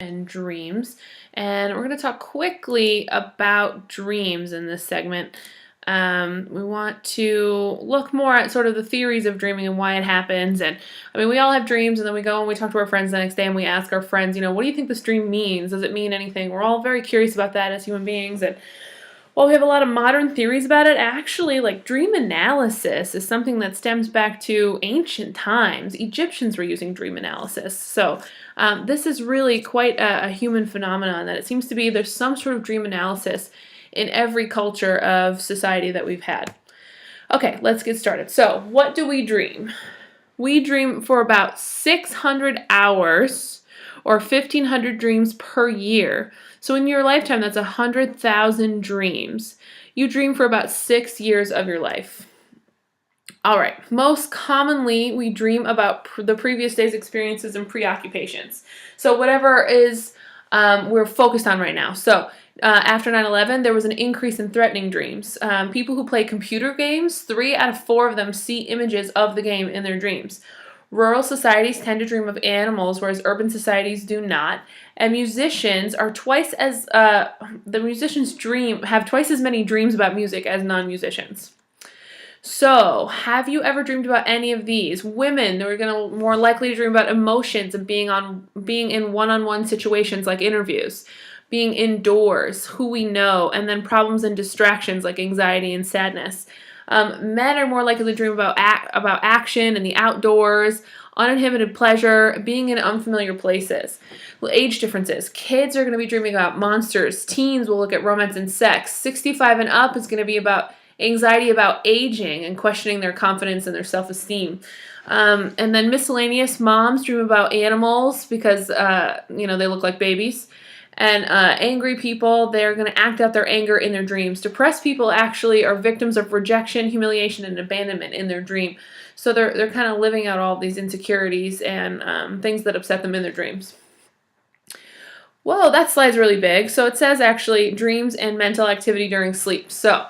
and dreams, and we're going to talk quickly about dreams in this segment. We want to look more at sort of the theories of dreaming and why it happens. And I mean, we all have dreams, and then we go and we talk to our friends the next day and we ask our friends, what do you think this dream means? Does it mean anything? We're all very curious about that as human beings. And while we have a lot of modern theories about it, actually, like, dream analysis is something that stems back to ancient times. Egyptians were using dream analysis. So this is really quite a human phenomenon, that it seems to be there's some sort of dream analysis in every culture of society that we've had. Okay, let's get started. So what do we dream? We dream for about 600 hours or 1,500 dreams per year. So in your lifetime, that's 100,000 dreams. You dream for about 6 years of your life. All right, most commonly, we dream about the previous day's experiences and preoccupations. So whatever is we're focused on right now. So after 9/11, there was an increase in threatening dreams. People who play computer games, 3 out of 4 of them see images of the game in their dreams. Rural societies tend to dream of animals, whereas urban societies do not. And musicians are twice as the musicians have twice as many dreams about music as non-musicians. So, have you ever dreamed about any of these? Women are going to more likely to dream about emotions and being in one-on-one situations like interviews, being indoors, who we know, and then problems and distractions like anxiety and sadness. Men are more likely to dream about action and the outdoors, uninhibited pleasure, being in unfamiliar places. Well, age differences. Kids are going to be dreaming about monsters. Teens will look at romance and sex. 65 and up is going to be about anxiety about aging and questioning their confidence and their self-esteem. And then miscellaneous moms dream about animals because, they look like babies. And angry people, they're going to act out their anger in their dreams. Depressed people actually are victims of rejection, humiliation, and abandonment in their dream. So they're kind of living out all of these insecurities and things that upset them in their dreams. Whoa, that slide's really big. So it says actually dreams and mental activity during sleep. So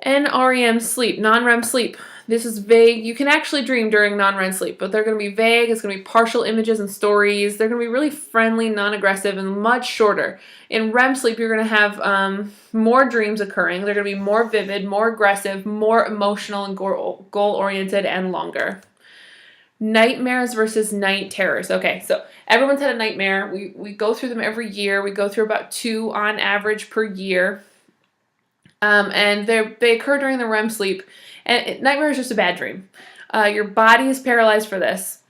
NREM sleep, non-REM sleep. This is vague. You can actually dream during non-REM sleep, but they're going to be vague. It's going to be partial images and stories. They're going to be really friendly, non-aggressive, and much shorter. In REM sleep, you're going to have more dreams occurring. They're going to be more vivid, more aggressive, more emotional and goal-oriented, and longer. Nightmares versus night terrors. Okay, so everyone's had a nightmare. We go through them every year. We go through about 2 on average per year. And they occur during the REM sleep. And nightmare is just a bad dream. Your body is paralyzed for this.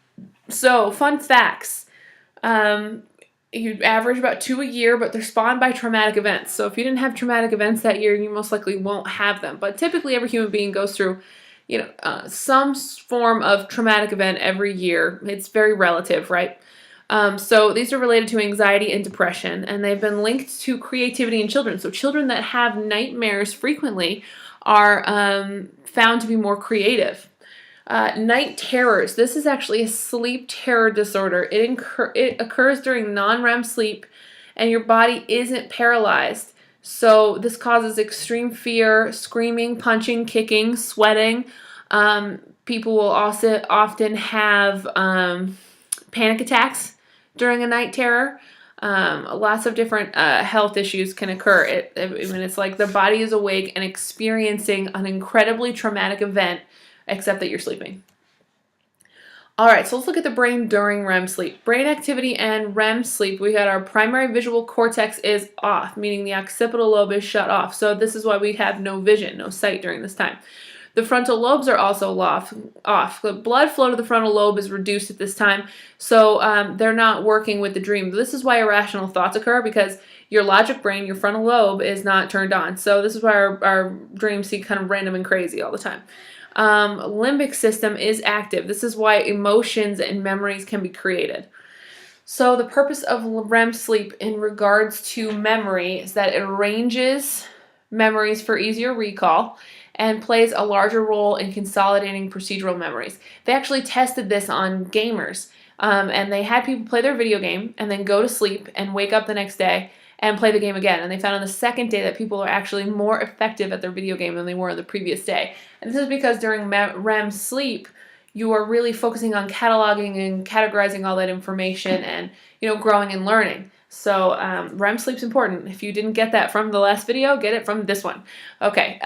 So, fun facts. You average about 2 a year, but they're spawned by traumatic events. So if you didn't have traumatic events that year, you most likely won't have them. But typically every human being goes through some form of traumatic event every year. It's very relative, right? So these are related to anxiety and depression, and they've been linked to creativity in children. So children that have nightmares frequently are found to be more creative. Night terrors. This is actually a sleep terror disorder. It occurs during non-REM sleep, and your body isn't paralyzed. So this causes extreme fear, screaming, punching, kicking, sweating. People will also often have panic attacks during a night terror. Lots of different health issues can occur. It's like the body is awake and experiencing an incredibly traumatic event, except that you're sleeping. All right, so let's look at the brain during REM sleep. Brain activity and REM sleep, we had our primary visual cortex is off, meaning the occipital lobe is shut off. So this is why we have no vision, no sight during this time. The frontal lobes are also off. The blood flow to the frontal lobe is reduced at this time, so they're not working with the dream. This is why irrational thoughts occur, because your logic brain, your frontal lobe, is not turned on. So this is why our dreams seem kind of random and crazy all the time. Limbic system is active. This is why emotions and memories can be created. So the purpose of REM sleep in regards to memory is that it arranges memories for easier recall and plays a larger role in consolidating procedural memories. They actually tested this on gamers, and they had people play their video game and then go to sleep and wake up the next day and play the game again. And they found on the second day that people are actually more effective at their video game than they were the previous day. And this is because during REM sleep, you are really focusing on cataloging and categorizing all that information and, growing and learning. So REM sleep's important. If you didn't get that from the last video, get it from this one. Okay,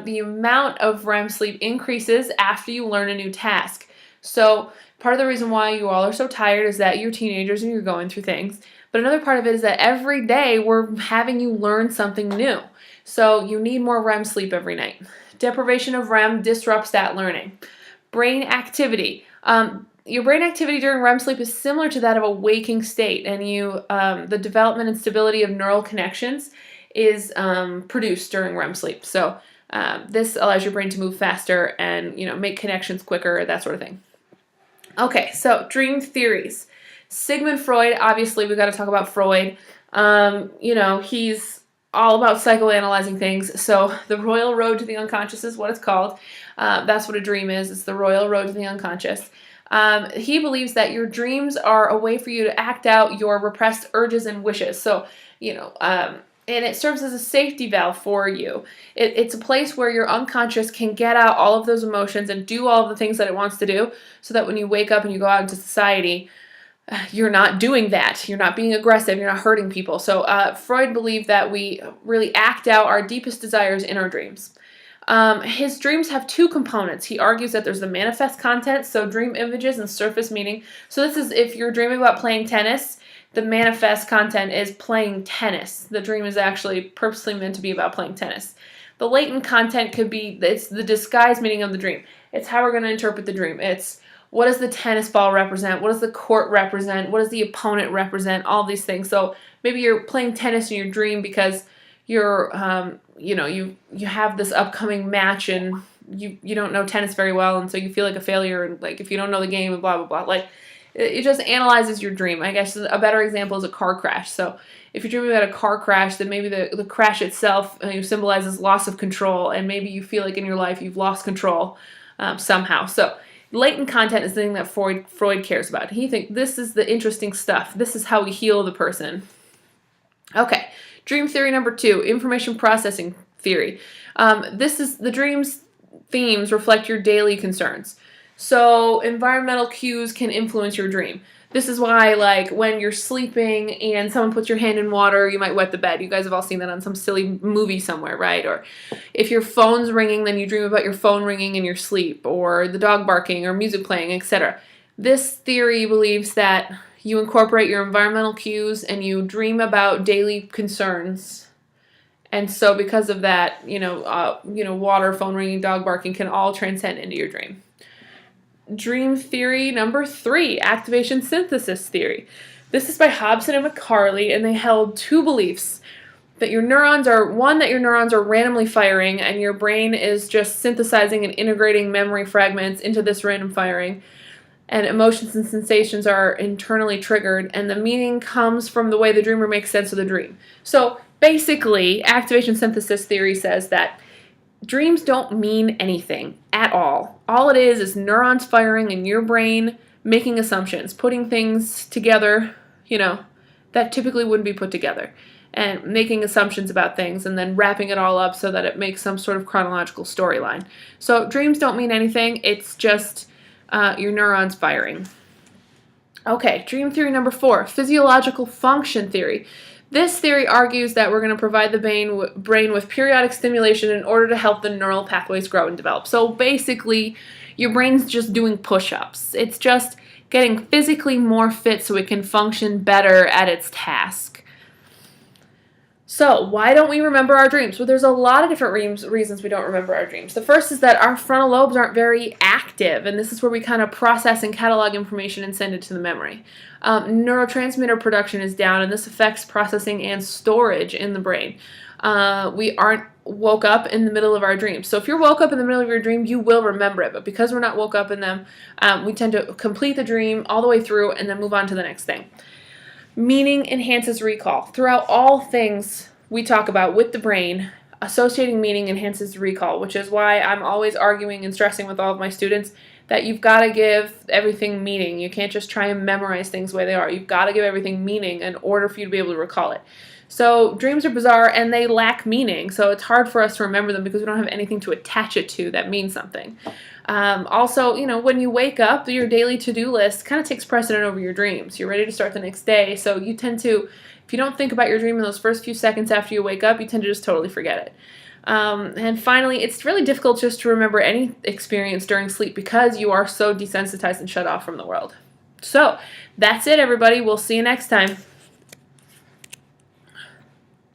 the amount of REM sleep increases after you learn a new task. So part of the reason why you all are so tired is that you're teenagers and you're going through things. But another part of it is that every day we're having you learn something new. So you need more REM sleep every night. Deprivation of REM disrupts that learning. Brain activity. Your brain activity during REM sleep is similar to that of a waking state, and the development and stability of neural connections is produced during REM sleep. So this allows your brain to move faster and make connections quicker, that sort of thing. Okay, so dream theories. Sigmund Freud, obviously we've got to talk about Freud. He's all about psychoanalyzing things. So the royal road to the unconscious is what it's called. That's what a dream is. It's the royal road to the unconscious. He believes that your dreams are a way for you to act out your repressed urges and wishes. So, and it serves as a safety valve for you. It's a place where your unconscious can get out all of those emotions and do all of the things that it wants to do, so that when you wake up and you go out into society, you're not doing that. You're not being aggressive. You're not hurting people. So Freud believed that we really act out our deepest desires in our dreams. His dreams have two components. He argues that there's the manifest content, so dream images and surface meaning. So this is if you're dreaming about playing tennis, the manifest content is playing tennis. The dream is actually purposely meant to be about playing tennis. The latent content could be, it's the disguised meaning of the dream. It's how we're going to interpret the dream. It's what does the tennis ball represent? What does the court represent? What does the opponent represent? All these things. So maybe you're playing tennis in your dream because you're, you have this upcoming match and you don't know tennis very well, and so you feel like a failure, and like if you don't know the game and blah blah blah. Like it just analyzes your dream. I guess a better example is a car crash. So if you're dreaming about a car crash, then maybe the crash itself symbolizes loss of control, and maybe you feel like in your life you've lost control somehow. So latent content is the thing that Freud cares about. He thinks this is the interesting stuff. This is how we heal the person. Okay, dream theory number 2, information processing theory. This is the dream's themes reflect your daily concerns. So environmental cues can influence your dream. This is why, like, when you're sleeping and someone puts your hand in water, you might wet the bed. You guys have all seen that on some silly movie somewhere, right? Or if your phone's ringing, then you dream about your phone ringing in your sleep, or the dog barking, or music playing, etc. This theory believes that you incorporate your environmental cues and you dream about daily concerns. And so because of that, water, phone ringing, dog barking can all transcend into your dream. Dream theory number 3, activation synthesis theory. This is by Hobson and McCarley, and they held 2 beliefs. That your neurons are randomly firing, and your brain is just synthesizing and integrating memory fragments into this random firing. And emotions and sensations are internally triggered, and the meaning comes from the way the dreamer makes sense of the dream. So basically, activation synthesis theory says that dreams don't mean anything at all. All it is neurons firing in your brain, making assumptions, putting things together, that typically wouldn't be put together, and making assumptions about things and then wrapping it all up so that it makes some sort of chronological storyline. So dreams don't mean anything. It's just your neurons firing. Okay, dream theory number 4, physiological function theory. This theory argues that we're going to provide the brain with periodic stimulation in order to help the neural pathways grow and develop. So basically, your brain's just doing push-ups. It's just getting physically more fit so it can function better at its task. So why don't we remember our dreams? Well, there's a lot of different reasons we don't remember our dreams. The first is that our frontal lobes aren't very active, and this is where we kind of process and catalog information and send it to the memory. Neurotransmitter production is down, and this affects processing and storage in the brain. We aren't woke up in the middle of our dreams. So if you're woke up in the middle of your dream, you will remember it. But because we're not woke up in them, we tend to complete the dream all the way through and then move on to the next thing. Meaning enhances recall. Throughout all things we talk about with the brain, associating meaning enhances recall, which is why I'm always arguing and stressing with all of my students that you've got to give everything meaning. You can't just try and memorize things the way they are. You've got to give everything meaning in order for you to be able to recall it. So dreams are bizarre and they lack meaning, so it's hard for us to remember them because we don't have anything to attach it to that means something. Also, when you wake up, your daily to-do list kind of takes precedent over your dreams. You're ready to start the next day, so you tend to If you don't think about your dream in those first few seconds after you wake up, you tend to just totally forget it. And finally, it's really difficult just to remember any experience during sleep because you are so desensitized and shut off from the world. So, that's it, everybody. We'll see you next time.